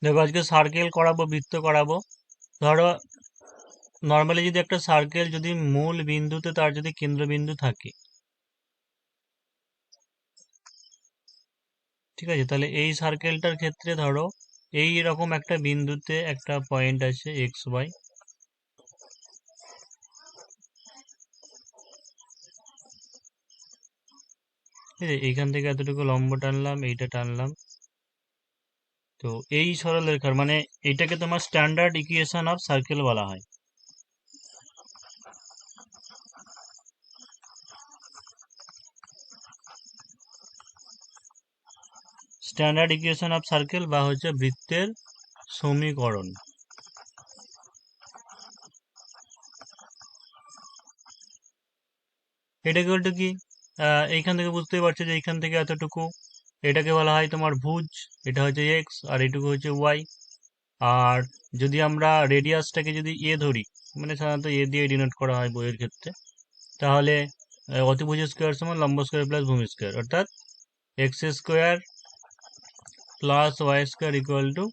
দেখো আজকে সার্কেল করাবো, বৃত্ত করাবো। ধরো নর্মালি যদি একটা সার্কেল যদি মূল বিন্দুতে তার যদি কেন্দ্রবিন্দু থাকে, ঠিক আছে, তাহলে এই সার্কেলটার ক্ষেত্রে ধরো এই রকম একটা বিন্দুতে একটা পয়েন্ট আছে এক্স ওয়াই, ঠিক আছে, এইখান থেকে এতটুকু লম্ব টানলাম, এইটা টানলাম। তো এই সরলরেখার মানে এইটাকে তোমার স্ট্যান্ডার্ড ইকুয়েশন অফ সার্কেল বলা হয়। স্ট্যান্ডার্ড ইকুয়েশন অফ সার্কেল বা হচ্ছে বৃত্তের সমীকরণ। এটা বলতে কি, এইখান থেকে বুঝতেই পারছো যে এইখান থেকে এতটুকু, এটাকে বলা হয় তোমার ভুজ, এটা হচ্ছে এক্স আর এইটুকু হচ্ছে ওয়াই। আর যদি আমরা রেডিয়াসটাকে যদি এ ধরি, মানে সাধারণত এ দিয়ে ডিনোট করা হয় বইয়ের ক্ষেত্রে, তাহলে অতিভুজ স্কোয়ার সমান লম্ব স্কোয়ার প্লাস ভূমি স্কোয়ার, অর্থাৎ X square plus Y square equal to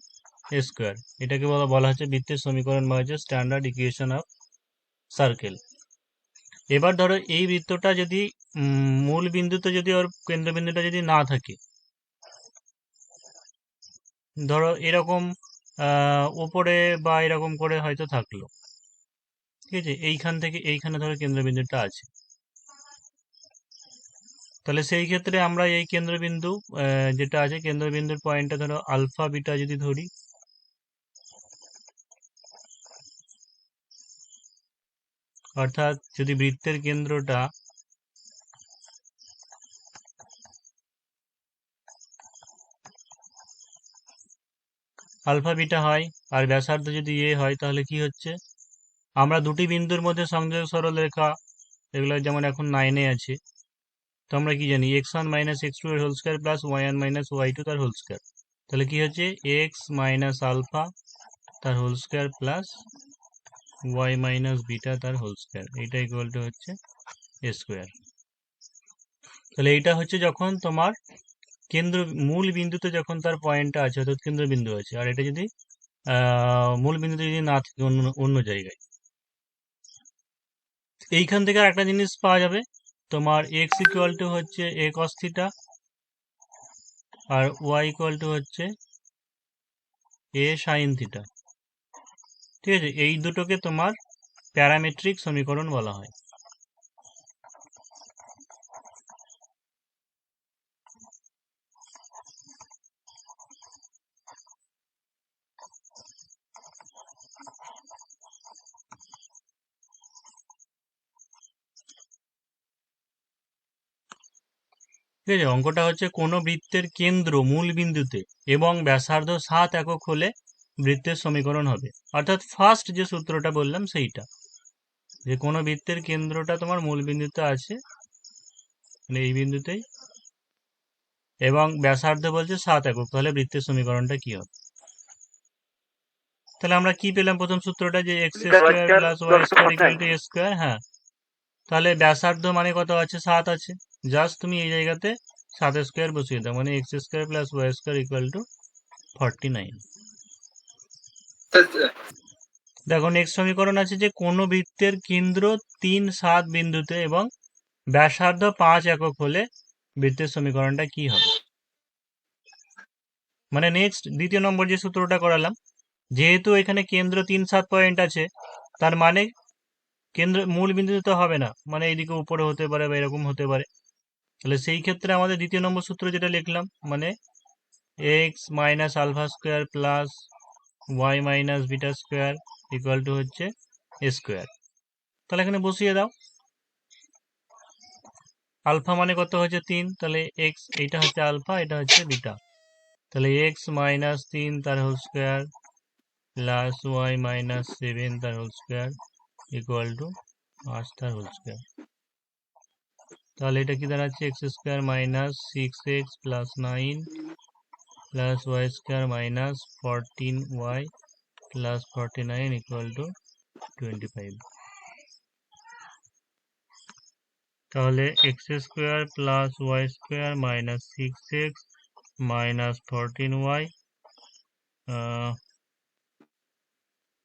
A square. এটাকে বলা হচ্ছে বৃত্তের সমীকরণ বা হচ্ছে স্ট্যান্ডার্ড ইকুয়েশন অফ সার্কেল। এবার ধরো এই বৃত্তটা যদি মূল বিন্দুতে যদি ওর কেন্দ্রবিন্দুটা যদি না থাকে, ধরো এরকম উপরে বা এরকম করে হয়তো থাকলো, ঠিক আছে, এইখান থেকে এইখানে ধরো কেন্দ্রবিন্দুটা আছে, তাহলে সেই ক্ষেত্রে আমরা এই কেন্দ্রবিন্দু যেটা আছে কেন্দ্রবিন্দুর পয়েন্টটা ধরো আলফা বিটা যদি ধরি, অর্থাৎ যদি বৃত্তের কেন্দ্রটা আলফা বিটা হয় আর ব্যাসার্ধ যদি এ হয়, তাহলে কি হচ্ছে, আমরা দুটি বিন্দুর মধ্যে সংযোগ সরলরেখা, এগুলো যেমন এখন 9-এ আছে, তো আমরা কি জানি x one minus x two এর whole square plus y one minus y two তার হোল স্কোয়ার, তাহলে কি হচ্ছে এক্স মাইনাস আলফা তার whole square plus Y minus beta তার হোল স্কোয়ার, এইটা ইকুয়াল টু হচ্ছে এ স্কোয়ার। তাহলে এইটা হচ্ছে যখন তোমার কেন্দ্র মূল বিন্দুতে যখন তার পয়েন্টটা আছে, অর্থাৎ কেন্দ্রবিন্দু আছে, আর এটা যদি মূল বিন্দুতে যদি না থাকে অন্য অন্য জায়গায়, এইখান থেকে আর একটা জিনিস পাওয়া যাবে, তোমার এক্স ইকুয়াল টু হচ্ছে এ কস থিটা আর ওয়াই ইকুয়াল টু হচ্ছে এ সাইন থিটা, ঠিক আছে, এই দুটোকে তোমার প্যারামেট্রিক সমীকরণ বলা হয়। ঠিক আছে, অঙ্কটা হচ্ছে কোনো বৃত্তের কেন্দ্র মূল বিন্দুতে এবং ব্যাসার্ধ 7 একক হলে বৃত্তের সমীকরণ হবে। অর্থাৎ ফার্স্ট যে সূত্রটা বললাম সেইটা, যে কোনো বৃত্তের কেন্দ্রটা তোমার মূল বিন্দুতে আছে, মানে এই বিন্দুতেই, এবং ব্যাসার্ধ বলছে 7 একক, তাহলে বৃত্তের সমীকরণটা কি হবে। তাহলে আমরা কি পেলাম, প্রথম সূত্রটা যে x square plus Y square equal to A square. হ্যাঁ, তাহলে ব্যাসার্ধ মানে কত আছে, 7 আছে, জাস্ট তুমি এই জায়গাতে 7 স্কোয়ার বসিয়ে দাও, মানে x square plus Y square equal to 49। দেখো নেক্সট সমীকরণ আছে যে কোনো বৃত্তের কেন্দ্র 3, 7 বিন্দুতে এবং ব্যাসার্ধ 5 একক হলে বৃত্তের সমীকরণটা কি হবে। মানে নেক্সট দ্বিতীয় নম্বর যে সূত্রটা করালাম, যেহেতু এখানে কেন্দ্র 3, 7 পয়েন্ট আছে, তার মানে কেন্দ্র মূল বিন্দুতে তো হবে না, মানে এইদিকে উপরে হতে পারে বা এরকম হতে পারে, তাহলে সেই ক্ষেত্রে আমাদের দ্বিতীয় নম্বর সূত্র যেটা লিখলাম, মানে x minus alpha square plus Y minus beta square equal to হচ্ছে এ স্কোয়ার। তাহলে এখানে বসিয়ে দাও, আলফা মানে কত হচ্ছে 3, তাহলে এক্স, এইটা হচ্ছে আলফা, এটা হচ্ছে বিটা, তাহলে এক্স মাইনাস 3 তার whole square plus Y minus 7 তার হোল স্কোয়ার ইকুয়াল টু 5 তার হোল স্কোয়ার। তাহলে এটা কি দাঁড়াচ্ছে x square minus 6x plus 9 plus Y square minus 14y plus 49 equal to 25। তাহলে x square plus Y square minus 6x minus 14y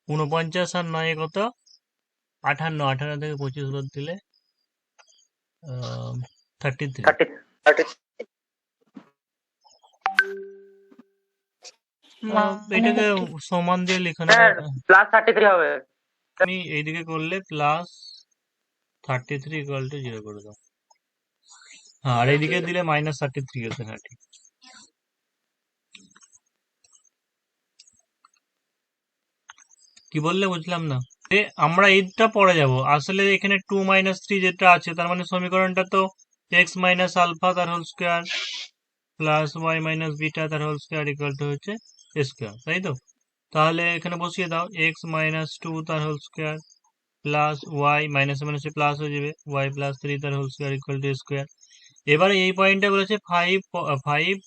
49 আর 9 কত? 58, 58 থেকে 25 বাদ দিলে 33। 30 এটাকে সমান দিয়ে লিখানো প্লাস 33 হবে। তুমি এইদিকে করলে প্লাস 33 ইকুয়াল টু 0 করে দাও। হ্যাঁ, আর এইদিকে দিলে মাইনাস 33 হচ্ছে। হ্যাঁ ঠিক। কি বললে বুঝলাম না। আমরা এইটা পরে যাব। আসলে এখানে 2 - 3 যেটা আছে তার মানে সমীকরণটা তো x মাইনাস আলফা তার whole square plus Y minus beta তার হোল স্কোয়ার ইকুয়াল টু হচ্ছে স্কোয়ার, তাই তো? তাহলে এখানে বসিয়ে দাও এক্স মাইনাস 2 তার whole square plus Y minus মাইনাসে প্লাস হয়ে যাবে ওয়াই প্লাস 3 তার whole square equal to square. এবারে এই পয়েন্টটা বলেছে 5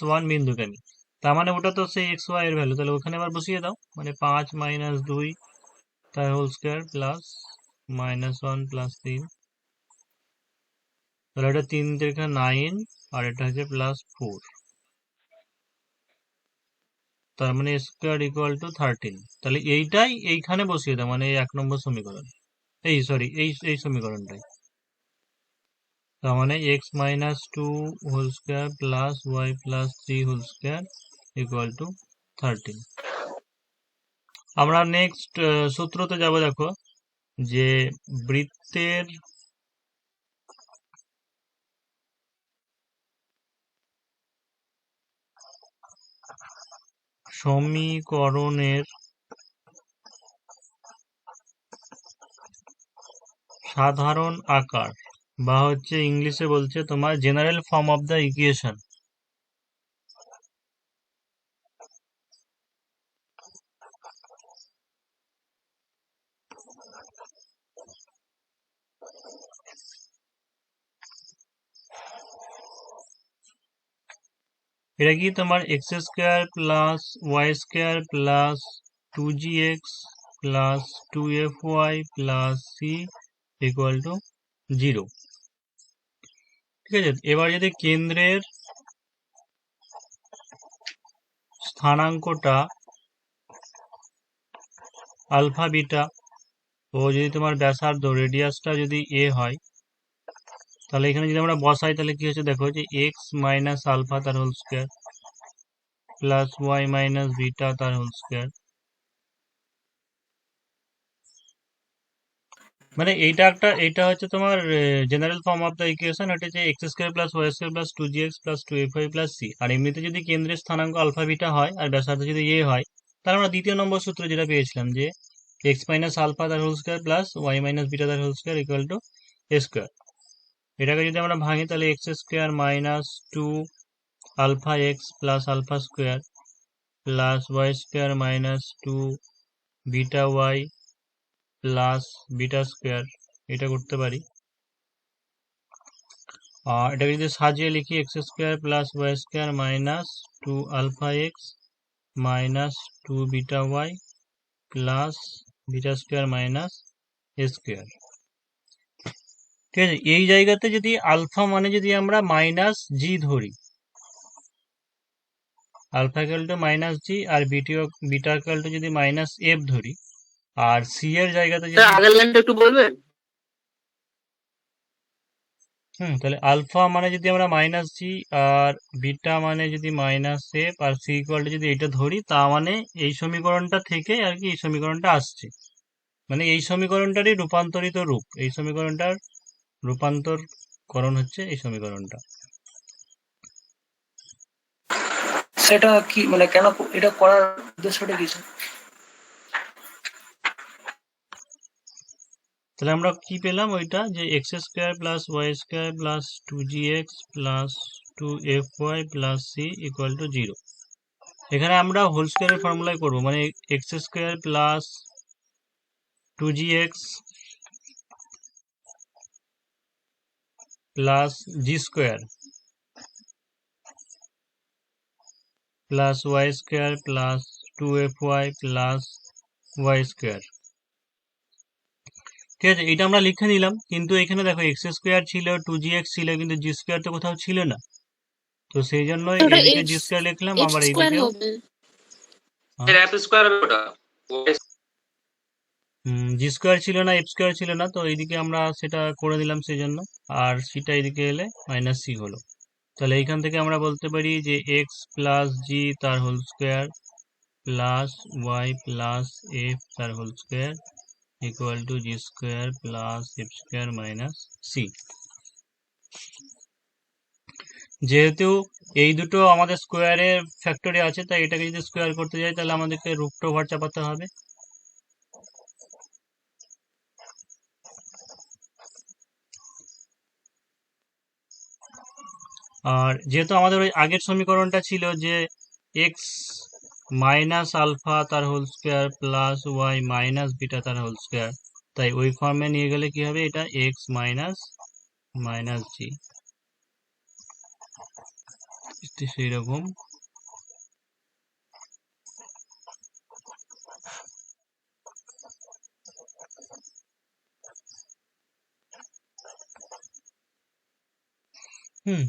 - 1 বিন্দুগামী, তার মানে ওটা তো সেই এক্স ওয়াই এর ভ্যালু, তাহলে ওখানে আবার বসিয়ে দাও। মানে 5 - 2 তার হোল স্কোয়ার প্লাস -1 প্লাস 3, তাহলে এটা 3 থেকে 9 আর এটা হচ্ছে প্লাস 4, তার মানে স্কোয়ার ইকুয়াল টু 13। তাহলে এইটাই এইখানে বসিয়ে দাও, মানে এই 1 নম্বর সমীকরণ, এই সরি এই সমীকরণটাই। তার মানে x minus 2 whole square plus y plus 3 whole square equal to 13। আমরা নেক্সট সূত্রতে যাব। দেখো যে বৃত্তের সমীকরণের সাধারণ আকার, বা হচ্ছে ইংলিশে বলছে তোমার general form of the equation. এটা কি তোমার x square plus Y square plus 2gx plus 2fy plus c equal to 0। ঠিক আছে, এবার যদি কেন্দ্রের স্থানাঙ্কটা আলফা বিটা ও যদি তোমার ব্যাসার্ধ রেডিয়াসটা যদি এ হয়, তাহলে এখানে যদি আমরা বসাই তাহলে কি হচ্ছে দেখো, যে এক্স মাইনাস আলফা তার whole square plus Y minus beta তার হোল স্কোয়ার, মানে এইটা হচ্ছে তোমার general form of the equation. এটা হচ্ছে x square plus Y square plus 2gx plus 2fy plus c. আর এমনিতে যদি কেন্দ্রের স্থানাঙ্ক আলফা বিটা হয় আর ব্যাসার্ধ যদি এ হয়, তাহলে আমরা দ্বিতীয় নম্বর সূত্র যেটা পেয়েছিলাম, যে এক্স মাইনাস আলফা তার whole square plus Y minus beta তার whole square equal to square. এটাকে যদি আমরা ভাঙি তাহলে x square minus 2 alpha x plus alpha square plus Y square minus 2 beta y plus beta square, এটা করতে পারি। এটাকে যদি সাজিয়ে লিখি x square plus Y square minus 2 alpha x minus 2 beta y plus beta square minus square. ঠিক আছে, এই জায়গাতে যদি আলফা মানে যদি আমরা মাইনাস জি ধরি, alpha equal to minus g, আর বিটা ইকুয়াল টু যদি মাইনাস এফ ধরি, আর সি এর জায়গাতে যদি আগের লাইনটা একটু বলবেন। তাহলে আলফা মানে যদি আমরা মাইনাস জি আর বিটা মানে যদি মাইনাস এফ আর সি ইকুয়াল টু যদি এটা ধরি, তা মানে এই সমীকরণটা থেকে আর কি এই সমীকরণটা আসছে, মানে এই সমীকরণটারই রূপান্তরিত রূপ, এই সমীকরণটার রূপান্তরকরণ হচ্ছে এই সমীকরণটা। সেটা কি মানে কেন এটা করার উদ্দেশ্যটা কি? তাহলে আমরা কি পেলাম ওইটা, যে x square plus Y square plus 2gx plus 2fy plus c equal to 0। এখানে আমরা হোল স্কোয়ারের ফর্মুলায় করবো, মানে x square plus 2gx plus g square plus Y square plus 2fy plus Y square. ঠিক আছে, এটা আমরা লিখে নিলাম, কিন্তু এখানে দেখো এক্স স্কোয়ার ছিল, 2gx ছিল, কিন্তু জি স্কোয়ার তো কোথাও ছিল না, তো সেই জন্য ওটা এদিকে এক্স জি স্কোয়ার লিখলাম, এক্স আবার স্কোয়ার এইদিকেও হবে। এফ স্কোয়ার হবে ওটা। জি স্কোয়ার ছিল না, এফ স্কোয়ার ছিল না, তো এইদিকে আমরা সেটা করে দিলাম সেই জন্য। আর সিটা এইদিকে এলে মাইনাস সি হলো। তাহলে এইখান থেকে আমরা বলতে পারি যে এক্স প্লাস জি তার whole square plus y plus f তার whole square equal to g square plus f square minus c. যেহেতু এই দুটো আমাদের স্কোয়ারের ফ্যাক্টরে আছে, তাই এটাকে যদি স্কোয়ার করতে যাই তাহলে আমাদেরকে রুট ওভার চাপাতে হবে। আর যেহেতু আমাদের ওই আগের সমীকরণটা ছিল যে এক্স মাইনাস আলফা তার whole square plus Y minus beta তার হোল স্কোয়ার, তাই ওই ফর্মে নিয়ে গেলে কি হবে, এটা এক্স মাইনাস মাইনাস জি সেই রকম।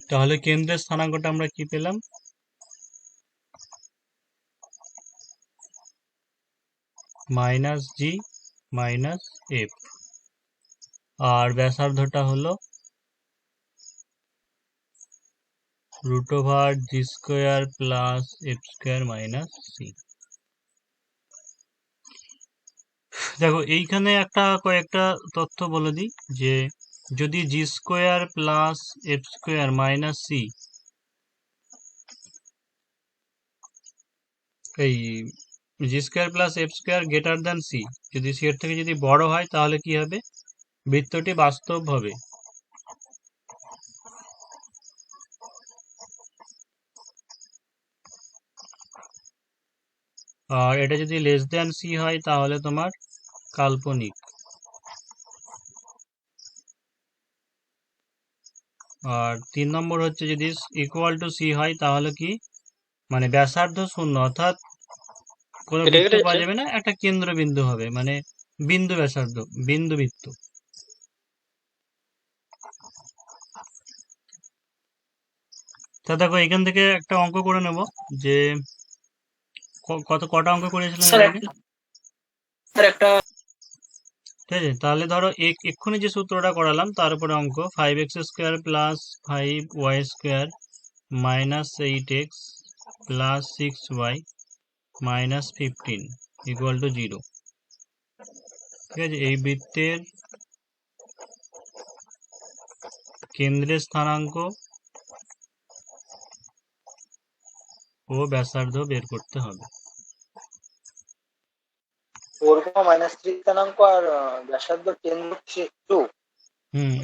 তাহলে কেন্দ্রের স্থানাঙ্কটা আমরা কি পেলাম, মাইনাস জি মাইনাস এফ। আর ব্যাসার্ধটা হলো root over g square plus f square minus c. দেখো এইখানে কয়েকটা তথ্য বলে দিই, যে যদি g square plus f square minus c এই g square plus f square greater than c, যদি সি এর থেকে যদি বড় হয় তাহলে কি হবে, বৃত্তটি বাস্তব হবে। আর এটা যদি লেস দ্যান সি হয় তাহলে তোমার কাল্পনিক। আর 3 নম্বর হচ্ছে যদি ইকুয়াল টু সি হয় তাহলে কি, মানে ব্যাসার্ধ শূন্য, অর্থাৎ কোনো বৃত্ত পাওয়া যাবে না, একটা কেন্দ্রবিন্দু হবে, মানে বিন্দু ব্যাসার্ধ, বিন্দু বৃত্ত। তা দেখো এখান থেকে একটা অঙ্ক করে নেব, যে কটা অঙ্ক করেছিলাম এর আগে, স্যার একটা ঠিক আছে। তাহলে ধরো এক্ষুনি যে সূত্রটা করালাম তার উপরে অঙ্ক 5x square plus 5y square minus 8x plus 6y minus 15 equal to 0। ঠিক আছে, এই বৃত্তের কেন্দ্রের স্থানাঙ্ক ও ব্যাসার্ধ বের করতে হবে। দৈর্ঘ্য -3 স্থানাঙ্ক আর ব্যাসার্ধ কেন্দ্র 2।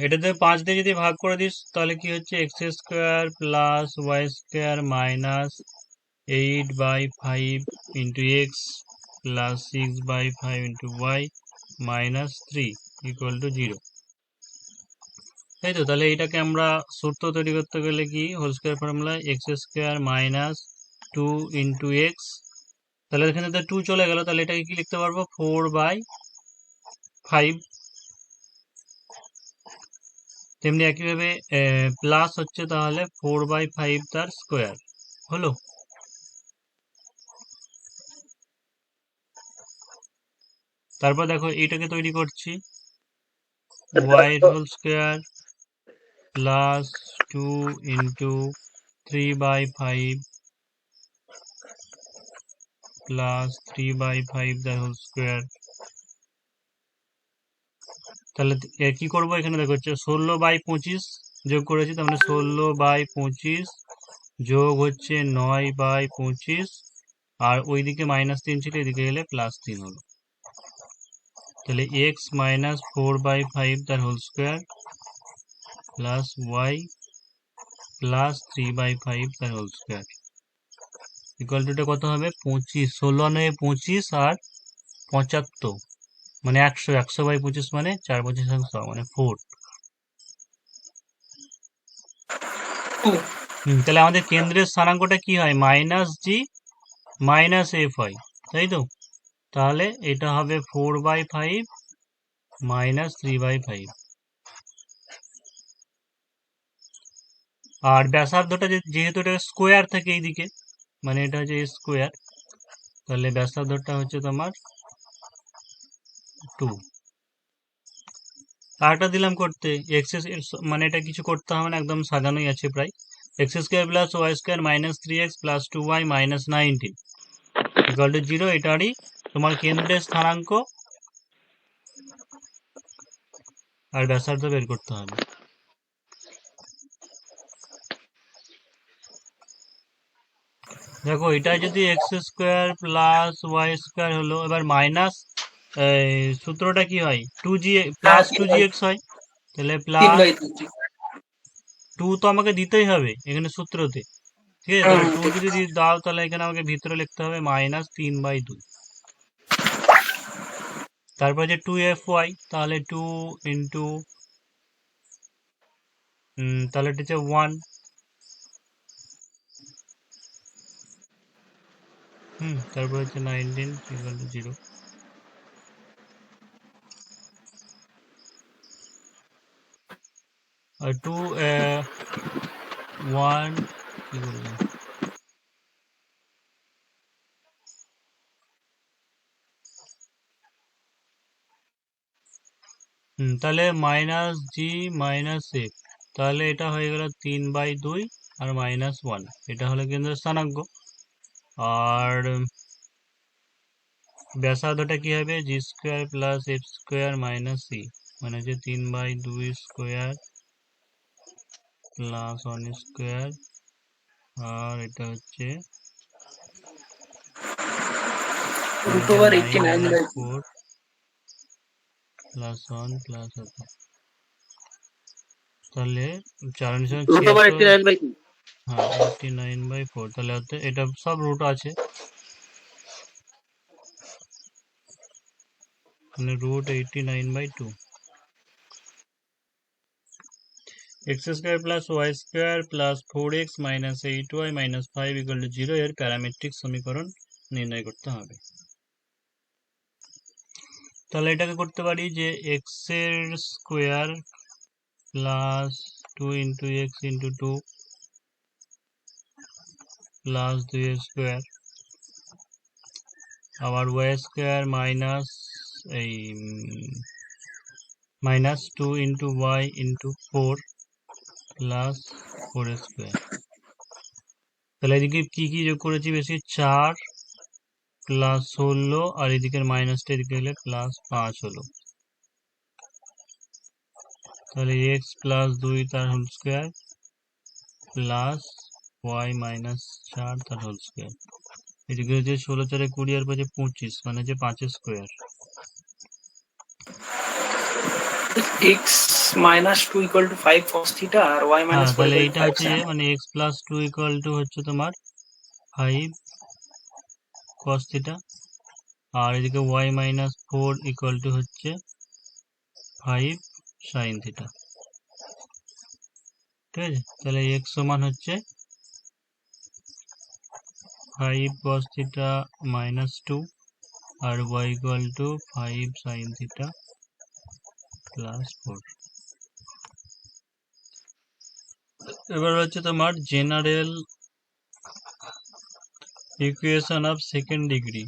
এটাতে 5 দিয়ে যদি ভাগ করে দিস তাহলে কি হচ্ছে, x square plus Y square minus 8/5 into x plus 6/5 into y minus 3 equal to 0। তাই তো, তাহলে এটাকে আমরা সূত্র তৈরি করতে গেলে কি, whole square formula x square minus 2 into x, তাহলে এখানে তো 2 চলে গেল, তাহলে এটাকে কি লিখতে পারবো, 4/5। তেমনি একইভাবে প্লাস হচ্ছে তাহলে 4/5 তার স্কোয়ার হলো। তারপর দেখো এইটাকে তৈরি করছি, y whole square plus 2 into 3/5 plus 3/5 তার হোল স্কোয়ার। তাহলে কি করবো, এখানে দেখো হচ্ছে 16/25 যোগ করেছি, তার মানে 16/25 যোগ হচ্ছে 9/25, আর ওইদিকে -3 ছিল, এদিকে গেলে +3 হলো। তাহলে এক্স মাইনাস 4/5 তার whole square plus y plus 3/5 তার হোল স্কোয়ার ইকুয়াল টুটা কত হবে, 25। 16×9=25 আর 75 মানে 100, 100/25 মানে 4/25 মানে 4। তাহলে আমাদের কেন্দ্রের স্থানাঙ্কটা কি হয়, মাইনাস জি মাইনাস এফ হয়, তাই তো। তাহলে এটা হবে 4/5 মাইনাস 3/5। আর ব্যাসার্ধটা যেহেতু এটা স্কোয়ার থাকে এইদিকে, মানে এটা হচ্ছে স্কোয়ার, তাহলে ব্যাসার্ধটা হচ্ছে তোমার 2। আরেকটা দিলাম করতে, এক্স মানে এটা কিছু করতে হবে না, একদম সাজানোই আছে প্রায়। X square plus Y square minus 3x plus 2y minus 19 equal to 0। এটারই তোমার কেন্দ্রের স্থানাঙ্ক আর ব্যাসার্ধ বের করতে হবে। দেখো এটা যদি x square plus Y square হলো, এবার মাইনাস সূত্রটা কি হয়, 2g প্লাস 2gx হয়, তাহলে তিন প্লাস বাই দুই 2 তো আমাকে দিতেই হবে এখানে সূত্রতে, ঠিক আছে? তাহলে 2 যদি দাও তাহলে এখানে আমাকে ভিতরে লিখতে হবে মাইনাস 3/2। তারপর যে 2fy, তাহলে 2 ইন্টু তাহলে এটা হচ্ছে 1, তারপর হচ্ছে 19 ইকুয়াল টু 0। আর 2 1 কি করলাম, তাহলে মাইনাস জি মাইনাস এফ, তাহলে এটা হয়ে গেল 3/2 আর মাইনাস 1, এটা হলো কেন্দ্রের স্থানাঙ্ক। আর ব্যাসার্ধটা কি হবে, g square plus f square minus c, মানে হচ্ছে 3/2 স্কোয়ার প্লাস 1 স্কোয়ার, আর এটা হচ্ছে root over 89 by 4 plus 1 plus, তাহলে 4 রুট ওভার 89 বাই হ্যাঁ 89/4, তাহলে এটা সব রুট আছে, মানে root 89/2। X square plus Y square plus 4x minus 8y minus 5 equal to 0 এর প্যারামেট্রিক সমীকরণ নির্ণয় করতে হবে। তাহলে এটাকে করতে পারি যে এক্স এর square plus 2 into x into 2 plus 2 square, আবার ওয়াই স্কোয়ার মাইনাস এই minus 2 into y into 4 plus 4 square. তাহলে এদিকে কি কি যোগ করেছি বেশি, 4 প্লাস 16, আর এদিকের মাইনাসটা এদিকে হলে প্লাস 5 হলো। তাহলে এক্স প্লাস 2 তার whole square plus Y minus 4 তার হোল স্কোয়ার, এদিকে হচ্ছে 16 4 20 আর 5 25, মানে হচ্ছে 5 square. X minus 2 equal to 5 cos theta আর y হ্যাঁ, মাইনাস 4 তাহলে ইকুয়াল টু এইটা 5 হচ্ছে sin। মানে এক্স প্লাস 2 ইকুয়াল টু হচ্ছে তোমার 5 cos থিটা, আর এদিকে ওয়াই মাইনাস 4 ইকুয়াল টু হচ্ছে 5 sin থিটা, ঠিক আছে? তাহলে এক্স সমান হচ্ছে 5 cos থিটা মাইনাস 2 আর y equal to 5 sin theta plus 4। এবার হচ্ছে তোমার general equation of second degree.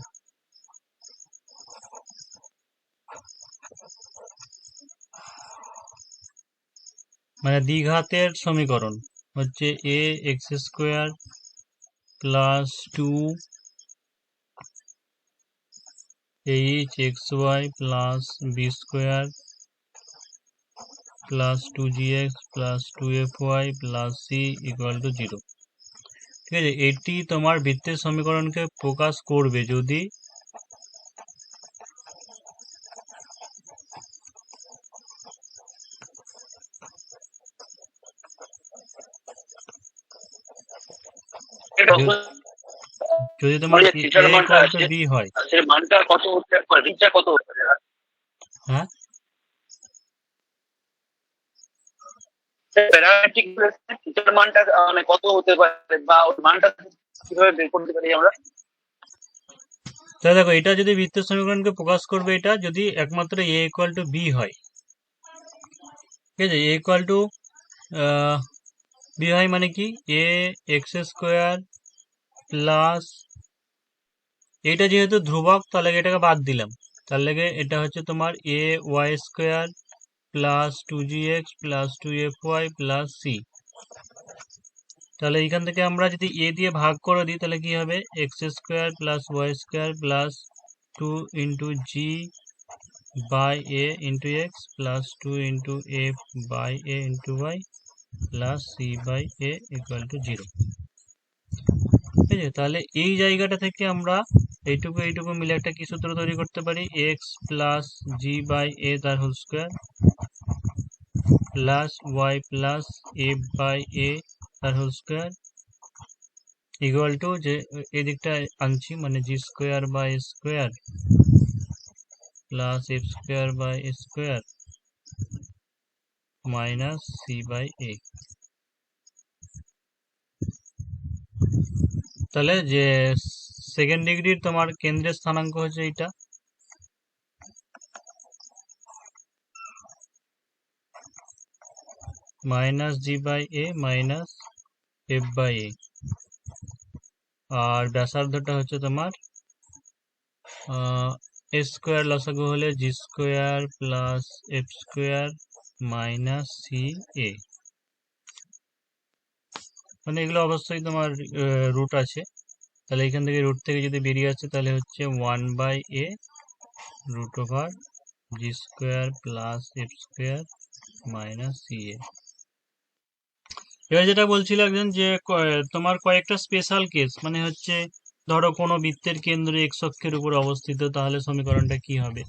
মানে দ্বিঘাতের সমীকরণ হচ্ছে a x square plus 2 h x y plus b square plus 2gx plus 2fy plus c equal to 0, ঠিক আছে? এটি তোমার বৃত্তের সমীকরণকে প্রকাশ করবে যদি যদি তোমার a equal to b হয়, মানটা কত হতে পারে, রিচটা কত হতে পারে? হ্যাঁ প্যারামেট্রিক থিটার মানটা মানে কত হতে পারে বা ওর মানটা কিভাবে বের করতে পারি আমরা? তাহলে দেখো, এটা যদি বৃত্তের সমীকরণকে প্রকাশ করবে, এটা যদি একমাত্র a ইকুয়াল টু b হয়, ঠিক আছে? a ইকুয়াল টু বি হয় মানে কি, এ এক্স স্কোয়ার প্লাস এটা যেহেতু ধ্রুবক তাহলে এটাকে বাদ দিলাম, তাহলে এটা হচ্ছে তোমার a y square plus 2gx plus 2fy plus c. তাহলে এখান থেকে আমরা যদি এ দিয়ে ভাগ করে দিই তাহলে কি হবে, x square plus Y square plus 2 into g by a into x plus 2 into f by a into y plus c by a equal to 0। ঠিক আছে, তাহলে এই জায়গাটা থেকে আমরা এইটুকু মিলে একটা কি সূত্র তৈরি করতে পারি, x plus g by a তার whole square plus y plus f by a তার হোল স্কোয়ার ইকুয়াল টু, যে এদিকটা আনছি মানে g square by square plus f square by square minus c by a. তাহলে যে সেকেন্ড ডিগ্রির তোমার কেন্দ্রের স্থানাঙ্ক হচ্ছে এইটা, minus g by a minus f by a, আর ব্যাসার্ধটা হচ্ছে তোমার এ স্কোয়ার লসাগু হলে g square plus f square minus c এ। মানে এগুলো অবশ্যই তোমার রুট আছে, তাহলে এখান থেকে রুট থেকে যদি বেরিয়ে আসছে তাহলে হচ্ছে 1 by a root over g square plus f square minus c a. এবার যেটা বলছিল একজন যে তোমার কয়েকটা স্পেশাল কেস, মানে হচ্ছে ধরো কোনো বৃত্তের কেন্দ্র এক্স অক্ষের উপর অবস্থিত, তাহলে সমীকরণটা কি হবে?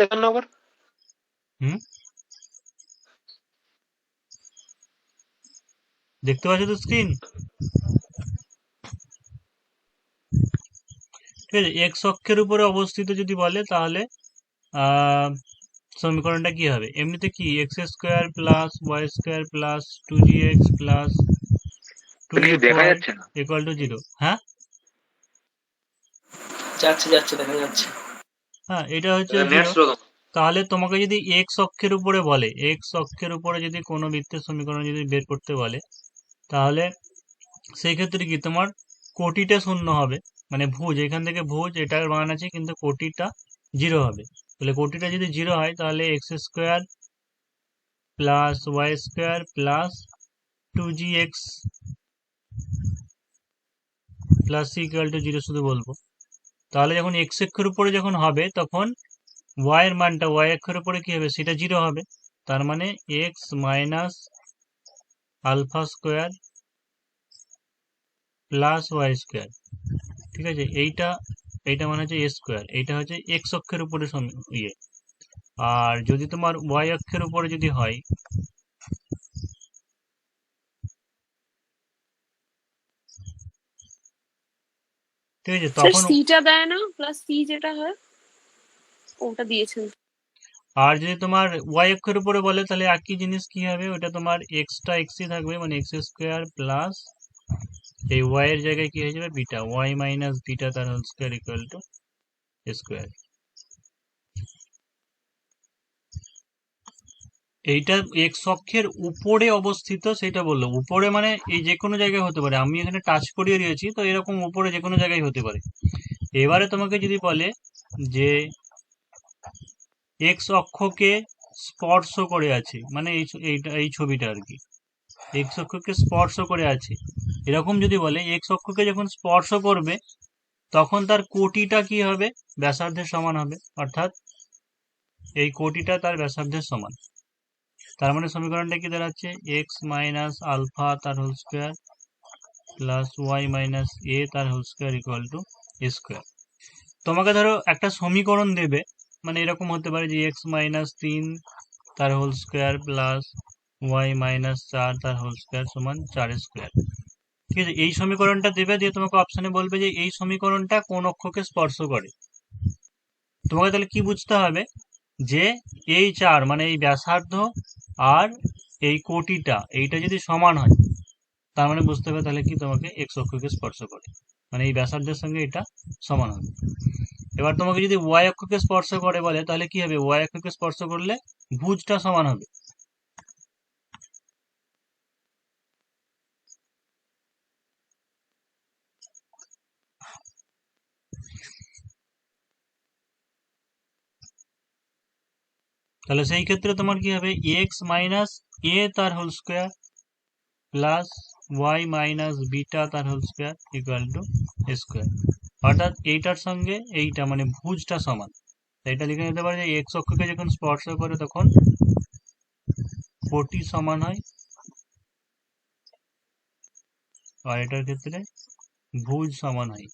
দেখান না আবার। হুম, দেখতে পাচ্ছ তো স্ক্রিন? ঠিক আছে, এক্স অক্ষের উপরে অবস্থিত যদি বলে তাহলে সমীকরণটা কি হবে? এমনিতে কি x square plus Y square plus 2gx plus 2fy equal to 0। হ্যাঁ যাচ্ছে দেখা যাচ্ছে। হ্যাঁ, এটা হচ্ছে 0। তাহলে তোমাকে যদি এক্স অক্ষের উপরে বলে, এক্স অক্ষের উপরে যদি কোনো বৃত্তের সমীকরণ যদি বের করতে বলে, তাহলে সেই ক্ষেত্রে কি তোমার কোটিটা শূন্য হবে, মানে ভুজ, এখান থেকে ভুজ এটার মান আছে কিন্তু কোটিটা 0 হবে। তাহলে কোটিটা যদি 0 হয় তাহলে x square plus Y square plus 2gx plus c equal to 0 শুধু বলবো। তাহলে যখন এক্স অক্ষের উপরে যখন হবে তখন ওয়াই এর মানটা ওয়াই অক্ষের উপরে কি হবে, সেটা 0 হবে। তার মানে x minus alpha square plus Y square. ঠিক আছে, এইটা মানে হচ্ছে এ স্কোয়ার, এইটা হচ্ছে এক্স অক্ষের উপরে ইয়ে। আর যদি তোমার ওয়াই অক্ষের উপরে যদি হয়, ঠিক আছে, তখন সিটা দেয় না, প্লাস সি যেটা হয় ওটা দিয়েছেন। আর যদি তোমার ওয়াই অক্ষের উপরে বলে তাহলে একই জিনিস কি হবে, ওটা তোমার এক্সটা এক্সই থাকবে, মানে এক্স স্কোয়ার প্লাস এই ওয়াই এর জায়গায় কি হয়ে যাবে বিটা, ওয়াই মাইনাস বিটা তার whole square equal to square. এইটা এক্স অক্ষের উপরে অবস্থিত সেটা বললো, উপরে মানে এই যে কোনো জায়গায় হতে পারে, আমি এখানে টাচ করিয়ে দিয়েছি তো এরকম উপরে যে কোনো জায়গায় হতে পারে। এবারে তোমাকে যদি বলে যে এক্স অক্ষকে স্পর্শ করে আছে, মানে এই ছবিটা আর কি, এক্স অক্ষকে স্পর্শ করে আছে, এরকম যদি বলে এক্স অক্ষকে যখন স্পর্শ করবে তখন তার কোটিটা কি হবে, ব্যাসার্ধের সমান হবে, অর্থাৎ এই কোটিটা তার ব্যাসার্ধের সমান। তার মানে সমীকরণটা কি দাঁড়াচ্ছে, এক্স মাইনাস আলফা তার whole square plus Y minus a তার whole square equal to square. তোমাকে ধরো একটা সমীকরণ দেবে, মানে এরকম হতে পারে যে এক্স মাইনাস 3 তার whole square plus Y minus 4 তার হোল স্কোয়ার সমান 4 স্কোয়ার। ঠিক আছে, এই সমীকরণটা দেবে, দিয়ে তোমাকে অপশনে বলবে যে এই সমীকরণটা কোন অক্ষকে স্পর্শ করে। তোমাকে তাহলে কি বুঝতে হবে, যে এই 4 মানে এই ব্যাসার্ধ আর এই কোটিটা এইটা যদি সমান হয় তার মানে বুঝতে হবে তাহলে কি তোমাকে এক্স অক্ষকে স্পর্শ করে, মানে এই ব্যাসার্ধের সঙ্গে এটা সমান হবে। এবার তোমাকে যদি ওয়াই অক্ষকে স্পর্শ করে বলে তাহলে কি হবে, ওয়াই অক্ষকে স্পর্শ করলে ভুজটা সমান হবে, তাহলে সেই ক্ষেত্রে তোমার কি হবে, এক্স মাইনাস এ তার whole square plus Y minus beta তার whole square equal to square. অর্থাৎ এইটার সঙ্গে এইটা মানে ভুজটা সমান। এটা লিখে নিতে পারে যে এক্স অক্ষকে যখন স্পর্শ করে তখন কোটি সমান হয়, আর এটার ক্ষেত্রে ভুজ সমান হয়।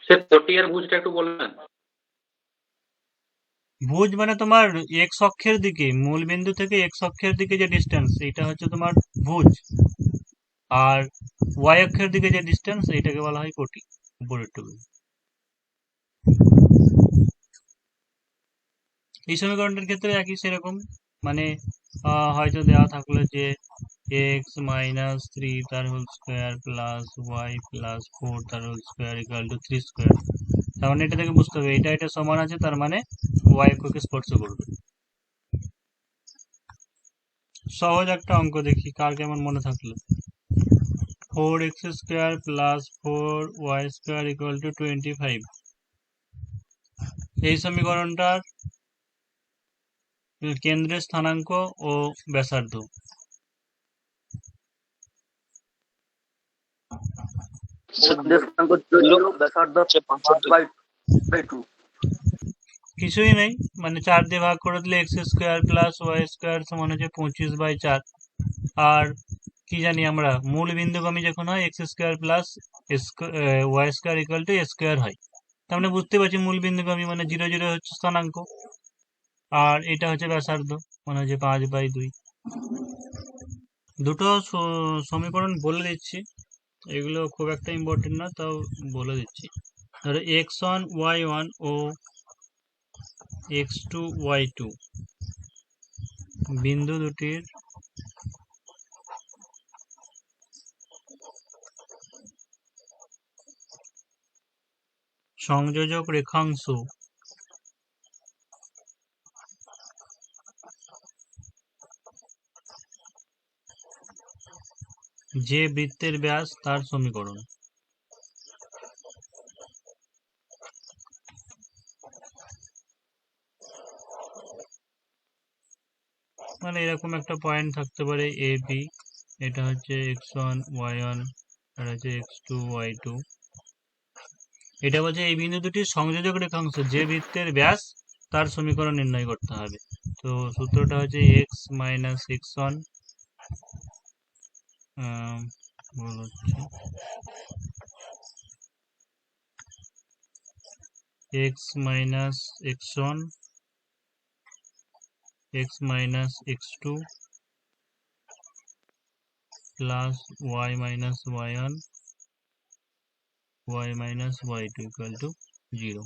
সে 40 এর ভুজটা একটু বলবেন? ভুজ মানে তোমার এক্স অক্ষের দিকে, মূল বিন্দু থেকে এক্স অক্ষের দিকে যে ডিস্টেন্স, এটা হচ্ছে তোমার ভুজ। আর ওয়াই অক্ষের দিকে যে ডিস্টেন্স, এইটাকে বলা হয় কোটি, উপরের টুকু। এই সমীকরণটার ক্ষেত্রে একই সেরকম, মানে হয়তো দেওয়া থাকলো যে এক্স মাইনাস 3 তার whole square plus y plus 4 তার whole square equal to 3 square. তার মানে এটা থেকে বুঝতে হবে এটা সমান আছে, তার মানে ওয়াই অক্ষকে স্পর্শ করবে। সহজ একটা অঙ্ক দেখি কার কেমন মনে থাকলো। 4x square plus 4y square equal to 25। এই সমীকরণটার কেন্দ্রের স্থানাঙ্ক ও ব্যাসার্ধ। কিছুই নেই, মানে 4 দিয়ে ভাগ করে দিলে x square plus Y square সমান হচ্ছে 25/4। আর কি জানি আমরা, মূল বিন্দুগামী যখন হয় x square plus Y square equal to square হয়। তার মানে বুঝতে পারছি মূল বিন্দুগামী মানে 0 0 হচ্ছে স্থানাঙ্ক, আর এটা হচ্ছে ব্যাসার্ধ মানে হচ্ছে 5/2। দুটো সমীকরণ বলে দিচ্ছি, এগুলো খুব একটা ইম্পর্টেন্ট না, তাও বলে দিচ্ছি। ধরো x1 y1 ও x2 y2 বিন্দু দুটির সংযোজক রেখাংশ যে বৃত্তের ব্যাস তার সমীকরণ। মানে এরকম একটা পয়েন্ট থাকতে পারে এ বি, এটা হচ্ছে x1 y1, এটা হচ্ছে x2 y2। এটা বলছে এই বিন্দু দুটির সংযোজক রেখাংশ যে বৃত্তের ব্যাস তার সমীকরণ নির্ণয় করতে হবে। তো সূত্রটা হচ্ছে x minus x1 x minus x1 x minus x2 plus y minus y1 y minus y2 equal to 0।